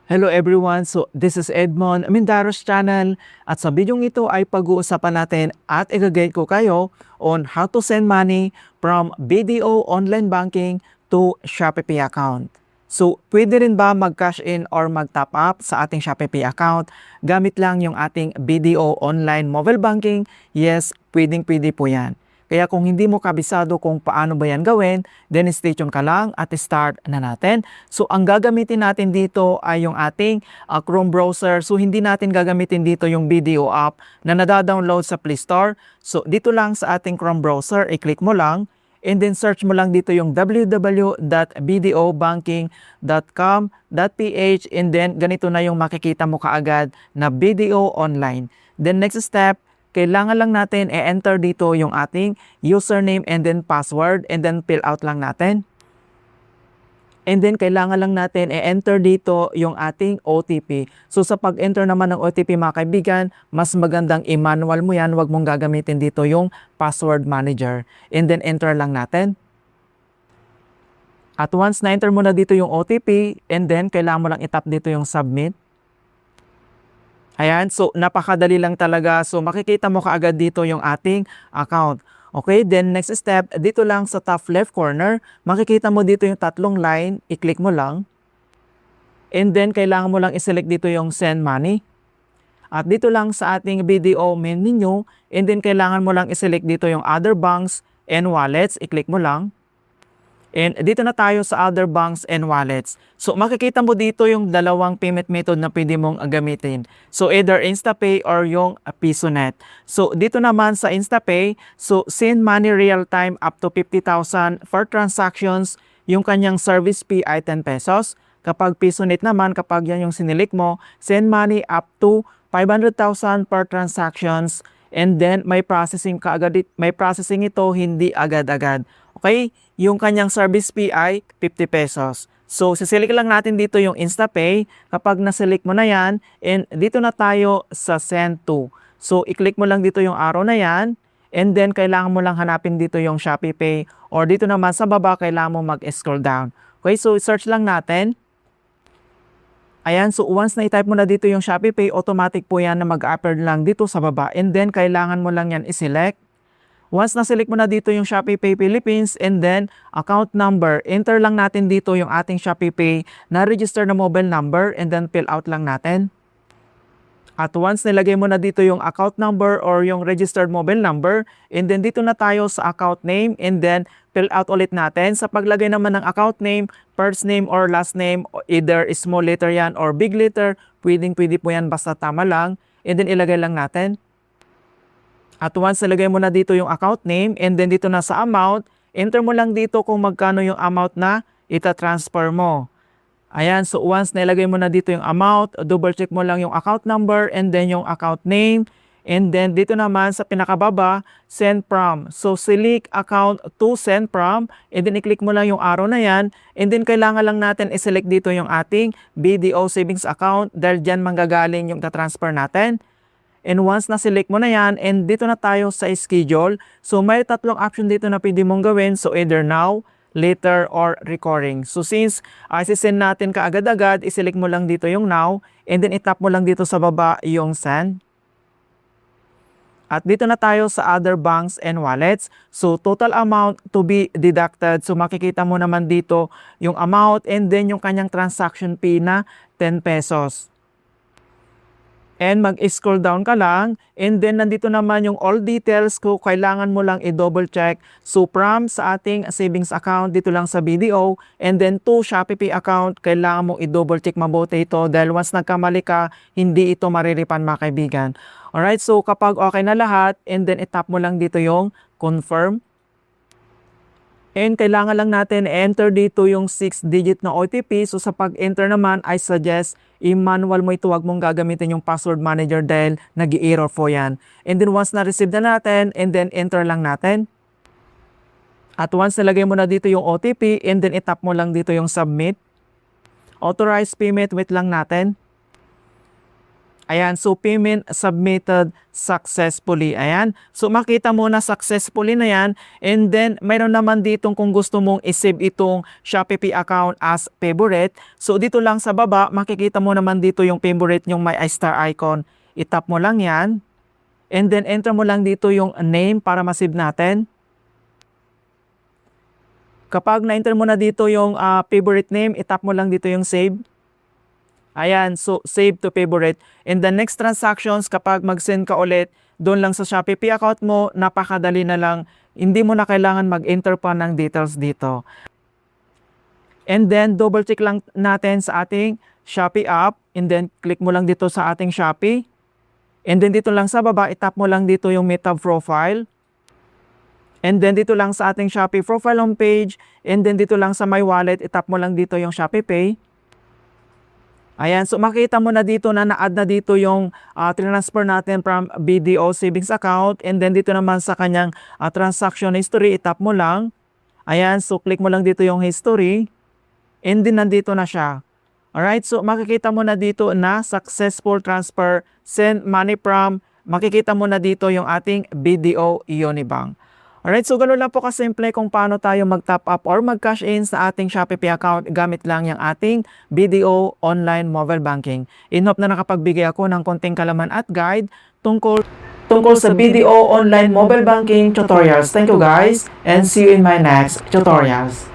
Hello everyone, so this is Edmond Mindaros channel at sa bidyong ito ay pag-uusapan natin at i-guide ko kayo on how to send money from BDO online banking to Shopee account. So pwede rin ba mag-cash in or mag-top up sa ating Shopee account gamit lang yung ating BDO online mobile banking? Yes, pwedeng-pwede po yan. Kaya kung hindi mo kabisado kung paano ba yan gawin, then stay tuned ka lang at start na natin. So ang gagamitin natin dito ay yung ating Chrome browser. So hindi natin gagamitin dito yung BDO app na nadadownload sa Play Store. So dito lang sa ating Chrome browser, i-click mo lang and then search mo lang dito yung www.bdobanking.com.ph and then ganito na yung makikita mo kaagad na BDO online. Then next step, kailangan lang natin i-enter dito yung ating username and then password and then fill out lang natin. And then kailangan lang natin i-enter dito yung ating OTP. So sa pag-enter naman ng OTP mga kaibigan, mas magandang i-manual mo yan, wag mong gagamitin dito yung password manager. And then enter lang natin. At once na-enter mo na dito yung OTP and then kailangan mo lang i-tap dito yung submit. Ayan, so napakadali lang talaga. So makikita mo kaagad dito yung ating account. Okay, then next step, dito lang sa top left corner, makikita mo dito yung tatlong line, i-click mo lang. And then kailangan mo lang i-select dito yung send money. At dito lang sa ating BDO main menu, and then kailangan mo lang i-select dito yung other banks and wallets, i-click mo lang. And dito na tayo sa other banks and wallets. So makikita mo dito yung dalawang payment method na pwede mong gamitin. So either InstaPay or yung PisoNet. So dito naman sa InstaPay, so send money real time up to 50,000 for transactions. Yung kanyang service fee ay 10 pesos. Kapag PisoNet naman, kapag yan yung sinilik mo, send money up to 500,000 per transactions. And then may processing ito hindi agad-agad. Okay? Yung kanyang service fee ay 50 pesos. So, siselect lang natin dito yung InstaPay. Kapag naselect mo na yan, and dito na tayo sa Send To. So, i-click mo lang dito yung arrow na yan. And then, kailangan mo lang hanapin dito yung ShopeePay. Or dito naman sa baba, kailangan mo mag-scroll down. Okay, so search lang natin. Ayan, so once na i-type mo na dito yung ShopeePay, automatic po yan na mag-appear lang dito sa baba. And then, kailangan mo lang yan i-select. Once na-select mo na dito yung ShopeePay Philippines and then account number, enter lang natin dito yung ating ShopeePay na register na mobile number and then fill out lang natin. At once nilagay mo na dito yung account number or yung registered mobile number, and then dito na tayo sa account name and then fill out ulit natin. Sa paglagay naman ng account name, first name or last name, either small letter yan or big letter, pwede po yan basta tama lang, and then ilagay lang natin. At once nilagay mo na dito yung account name and then dito na sa amount, enter mo lang dito kung magkano yung amount na ita-transfer mo. Ayan, so once nilagay mo na dito yung amount, double check mo lang yung account number and then yung account name. And then dito naman sa pinakababa, send from. So select account to send from and then i-click mo lang yung arrow na yan. And then kailangan lang natin i-select dito yung ating BDO savings account dahil dyan manggagaling yung ta-transfer natin. And once na-select mo na yan, and dito na tayo sa schedule. So may tatlong option dito na pwede mong gawin. So either now, later, or recurring. So since sisend natin kaagad-agad, i-select mo lang dito yung now, and then itap mo lang dito sa baba yung send. At dito na tayo sa other banks and wallets. So total amount to be deducted. So makikita mo naman dito yung amount and then yung kanyang transaction fee na 10 pesos. And mag-scroll down ka lang. And then nandito naman yung all details ko. Kailangan mo lang i-double check. So from sa ating savings account dito lang sa BDO. And then to ShopeePay account, kailangan mo i-double check mabuti ito. Dahil once nagkamali ka, hindi ito mariripan mga kaibigan. Alright, so kapag okay na lahat, and then itap mo lang dito yung confirm. And kailangan lang natin enter dito yung 6-digit na OTP. So sa pag-enter naman, I suggest i-manual mo ito. Huwag mong gagamitin yung password manager dahil nag-i-error po yan. And then once na-receive na natin, and then enter lang natin. At once nalagay mo na dito yung OTP, and then itap mo lang dito yung submit. Authorized payment, wait lang natin. Ayan, so payment submitted successfully. Ayan, so makita mo na successfully na yan. And then, mayroon naman dito kung gusto mong isave itong Shopee Pay account as favorite. So dito lang sa baba, makikita mo naman dito yung favorite yung may star icon. I-tap mo lang yan. And then, enter mo lang dito yung name para ma-save natin. Kapag na-enter mo na dito yung favorite name, i-tap mo lang dito yung save. Ayan, so save to favorite. In the next transactions, kapag mag-send ka ulit, doon lang sa Shopee Pay account mo, napakadali na lang. Hindi mo na kailangan mag-enter pa ng details dito. And then, double check lang natin sa ating Shopee app. And then, click mo lang dito sa ating Shopee. And then, dito lang sa baba, itap mo lang dito yung Meta profile. And then, dito lang sa ating Shopee profile homepage. And then, dito lang sa My Wallet, itap mo lang dito yung Shopee Pay. Ayan, so makita mo na dito na na-add na dito yung transfer natin from BDO savings account. And then dito naman sa kanyang transaction history, itap mo lang. Ayan, so click mo lang dito yung history. And then nandito na siya. Alright, so makikita mo na dito na successful transfer, send money from, makikita mo na dito yung ating BDO Unibank. Alright, so ganoon lang po kasimple kung paano tayo mag-top up or mag-cash in sa ating Shopee Pay account gamit lang yung ating BDO Online Mobile Banking. In hope na nakapagbigay ako ng konting kalaman at guide tungkol sa BDO Online Mobile Banking tutorials. Thank you guys and see you in my next tutorials.